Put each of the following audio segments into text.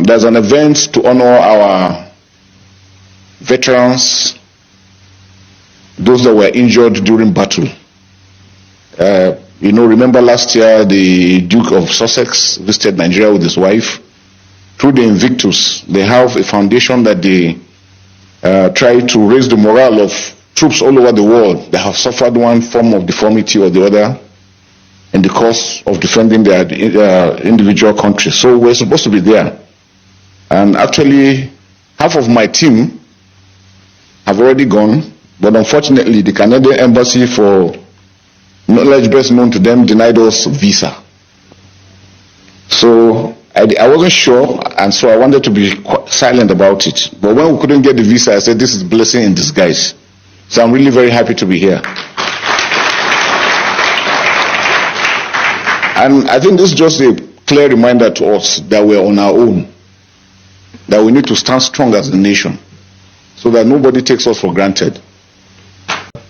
there's an event to honor our veterans, those that were injured during battle. Remember last year the Duke of Sussex visited Nigeria with his wife. Through the Invictus, they have a foundation that they try to raise the morale of troops all over the world that have suffered one form of deformity or the other in the course of defending their individual countries. So we're supposed to be there. And actually, half of my team have already gone, but unfortunately, the Canadian Embassy, for knowledge best known to them, denied us visa. So I wasn't sure, and so I wanted to be silent about it. But when we couldn't get the visa, I said, this is blessing in disguise. So I'm really very happy to be here. And I think this is just a clear reminder to us that we're on our own, that we need to stand strong as a nation, so that nobody takes us for granted.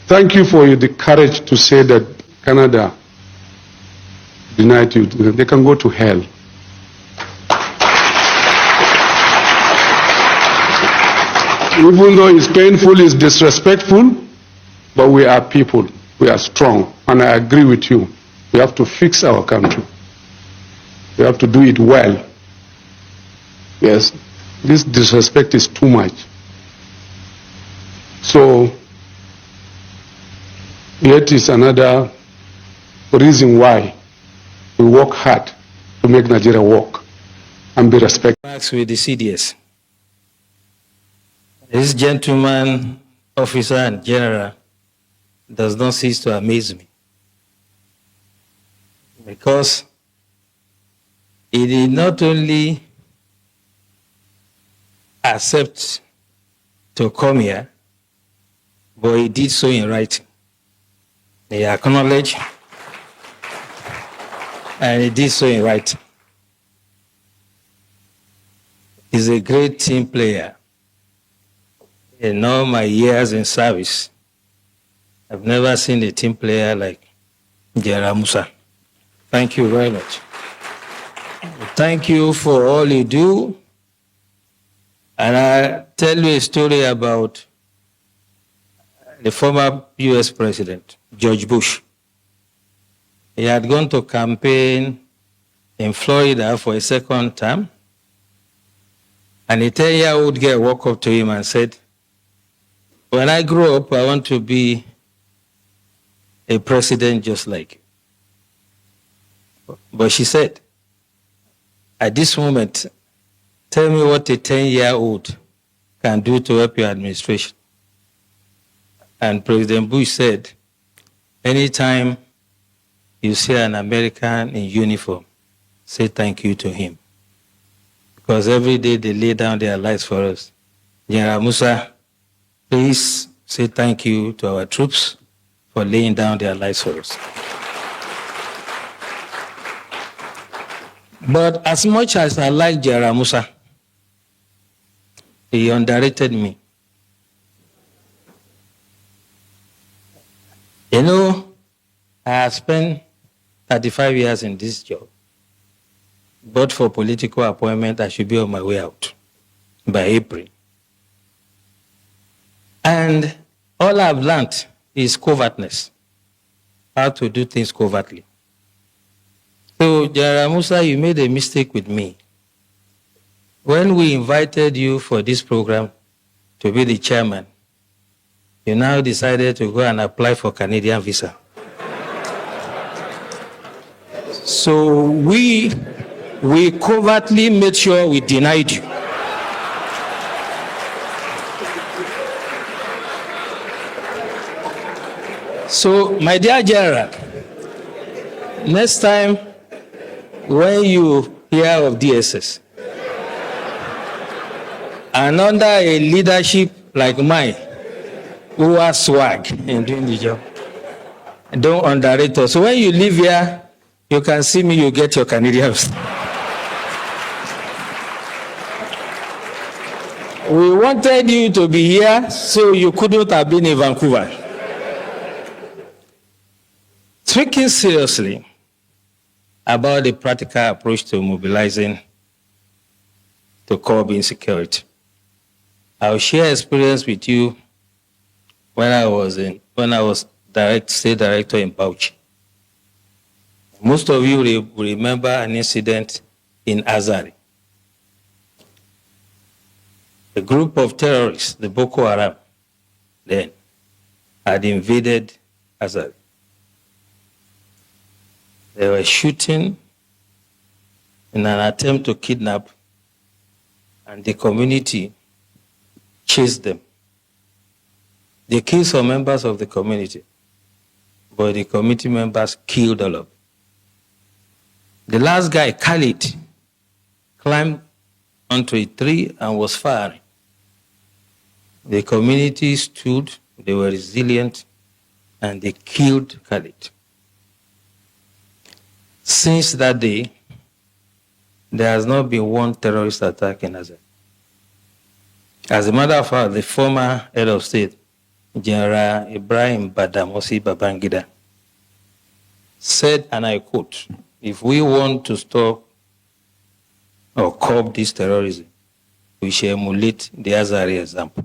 Thank you for the courage to say that Canada denied you. They can go to hell. Even though it's painful, it's disrespectful, but we are people. We are strong. And I agree with you. We have to fix our country. We have to do it well. Yes, this disrespect is too much. So, yet is another reason why we work hard to make Nigeria work and be respected. With the CDS. This gentleman, officer and general, does not cease to amaze me. Because he did not only accept to come here, but he did so in writing. He acknowledged, and he did so in writing. He's a great team player. In all my years in service, I've never seen a team player like General Musa. Thank you very much. Thank you for all you do. And I'll tell you a story about the former US President, George Bush. He had gone to campaign in Florida for a second term, and a 10-year-old girl walked up to him and said, when I grow up, I want to be a president just like you. But she said, at this moment, tell me what a 10-year-old can do to help your administration. And President Bush said, anytime you see an American in uniform, say thank you to him. Because every day they lay down their lives for us. General Musa, please say thank you to our troops for laying down their lives for us. But as much as I like General Musa, he underrated me. You know, I have spent 35 years in this job. But for political appointment, I should be on my way out by April. And all I've learned is covertness, how to do things covertly. So, General Musa, you made a mistake with me. When we invited you for this program to be the chairman, you now decided to go and apply for Canadian visa. So we covertly made sure we denied you. So, my dear General, next time when you hear of DSS, and under a leadership like mine, who has swag in doing the job, don't underrate us. So when you leave here, you can see me, you get your Canadians. We wanted you to be here, so you couldn't have been in Vancouver. Speaking seriously about the practical approach to mobilizing to curb insecurity. I'll share experience with you when I was state director in Bauchi. Most of you will remember an incident in Azari. A group of terrorists, the Boko Haram, then had invaded Azari. They were shooting in an attempt to kidnap, and the community chased them. They killed some members of the community, but the community members killed all of them. The last guy, Khalid, climbed onto a tree and was firing. The community stood, they were resilient, and they killed Khalid. Since that day, there has not been one terrorist attack in Azari. As a matter of fact, the former head of state, General Ibrahim Badamasi Babangida, said, and I quote, "If we want to stop or curb this terrorism, we shall emulate the Azari example."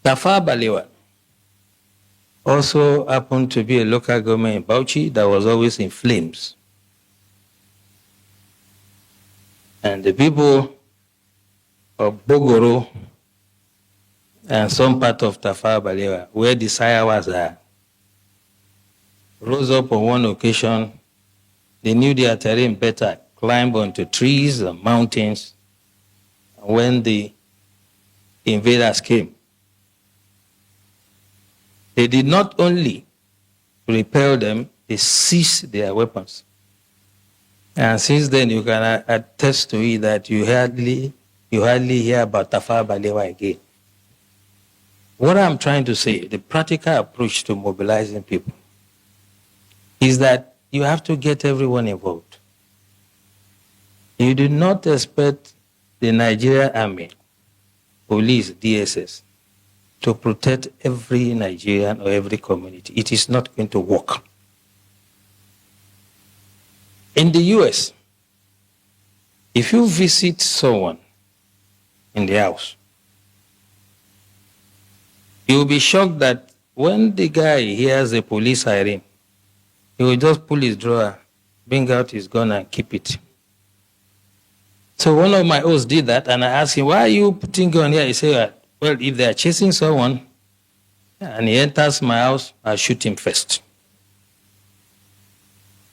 Tafawa Balewa also happened to be a local government in Bauchi that was always in flames. And the people of Bogoro and some part of Tafawa Balewa, where the Sayawas are, rose up on one occasion. They knew their terrain better, climbed onto trees and mountains. And when the invaders came, they did not only repel them, they seized their weapons. And since then, you can attest to it that you hardly hear about Tafawa Balewa again. What I'm trying to say, the practical approach to mobilizing people, is that you have to get everyone involved. You do not expect the Nigerian Army, police, DSS, to protect every Nigerian or every community. It is not going to work. In the US, if you visit someone in the house, you will be shocked that when the guy hears a police siren, he will just pull his drawer, bring out his gun and keep it. So one of my hosts did that, and I asked him, "Why are you putting gun here?" He said, "Well, if they are chasing someone and he enters my house, I'll shoot him first."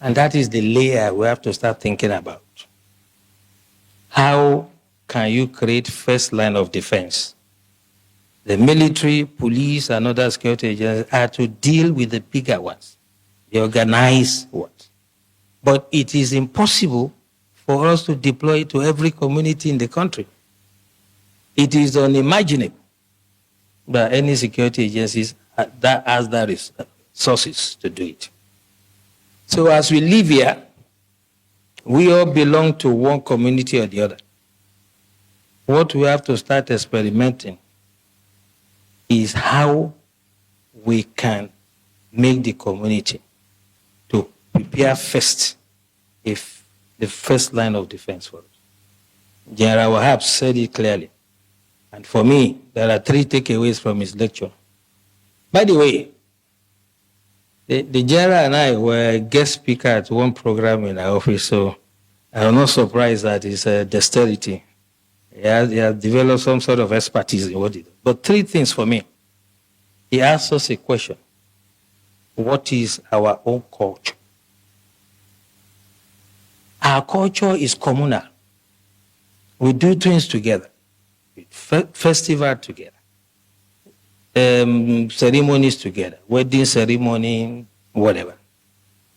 And that is the layer we have to start thinking about. How can you create first line of defense? The military, police, and other security agencies are to deal with the bigger ones, the organized ones. But it is impossible for us to deploy it to every community in the country. It is unimaginable that any security agencies that has the resources to do it. So as we live here, we all belong to one community or the other. What we have to start experimenting is how we can make the community to prepare first, if the first line of defense for us. General Wahab said it clearly. And for me, there are 3 takeaways from his lecture. By the way, the general and I were guest speaker at one program in our office, so I'm not surprised at his dexterity. He has developed some sort of expertise in what he does. But 3 things for me. He asked us a question. What is our own culture? Our culture is communal. We do things together. Festival together. Ceremonies together. Wedding ceremony, whatever.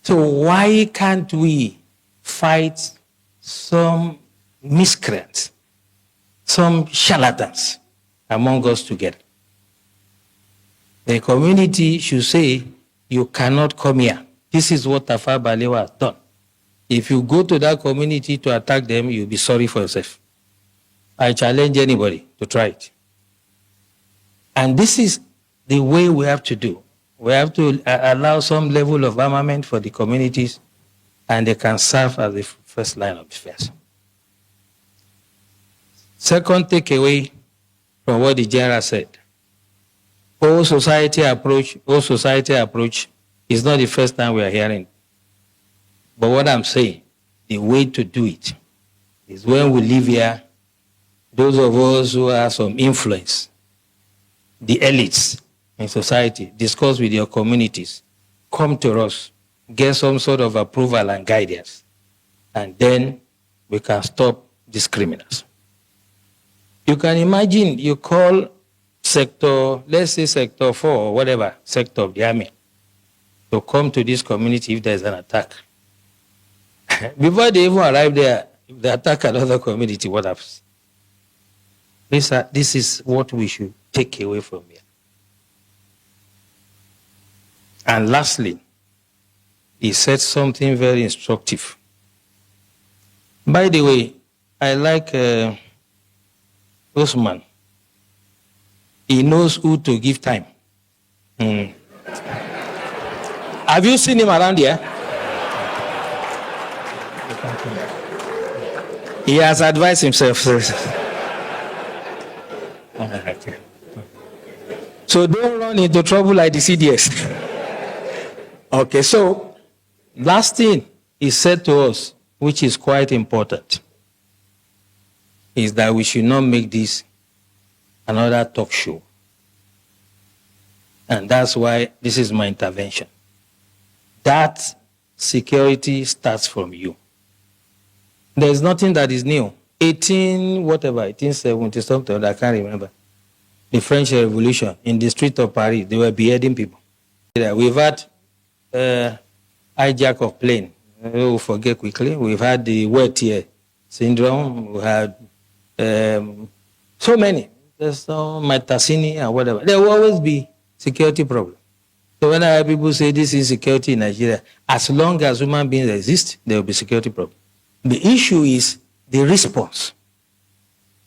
So why can't we fight some miscreants, some charlatans among us together? The community should say, "You cannot come here. This is what Tafawa Balewa has done. If you go to that community to attack them, you'll be sorry for yourself." I challenge anybody to try it. And this is the way we have to do. We have to allow some level of armament for the communities, and they can serve as the first line of defense. Second takeaway from what the general said. Whole society approach is not the first time we are hearing. But what I'm saying, the way to do it is when we live here, those of us who have some influence, the elites in society, discuss with your communities, come to us, get some sort of approval and guidance, and then we can stop these criminals. You can imagine you call sector, let's say sector 4 or whatever, sector of the army, to come to this community if there's an attack. Before they even arrive there, if they attack another community, what happens? This is what we should take away from here. And lastly, he said something very instructive. By the way, I like Osman. He knows who to give time. Have you seen him around here? He has advised himself. So don't run into trouble like the CDS. Okay, so last thing he said to us, which is quite important, is that we should not make this another talk show. And that's why this is my intervention. That security starts from you. There's nothing that is new. 1870 something, I can't remember. The French Revolution, in the street of Paris, they were beheading people. We've had hijack of plane. We'll forget quickly. We've had the wet ear syndrome. We had so many. There's no Metassini and whatever. There will always be security problem. So when I hear people say this is security in Nigeria, as long as human beings exist, there will be security problem. The issue is the response.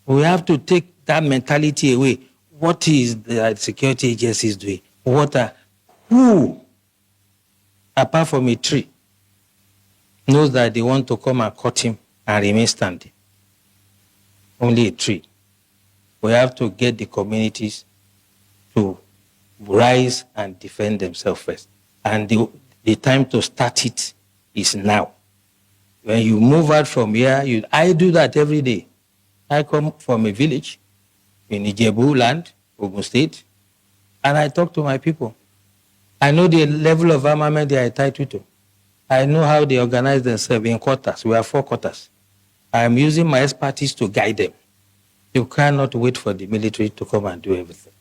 We have to take that mentality away. What is the security agencies doing? Who, apart from a tree, knows that they want to come and cut him and remain standing? Only a tree. We have to get the communities to rise and defend themselves first. And the time to start it is now. When you move out from here, I do that every day. I come from a village in Ijebu land, Ogun State, and I talk to my people. I know the level of armament they are entitled to. I know how they organize themselves in quarters. We have 4 quarters. I am using my expertise to guide them. You cannot wait for the military to come and do everything.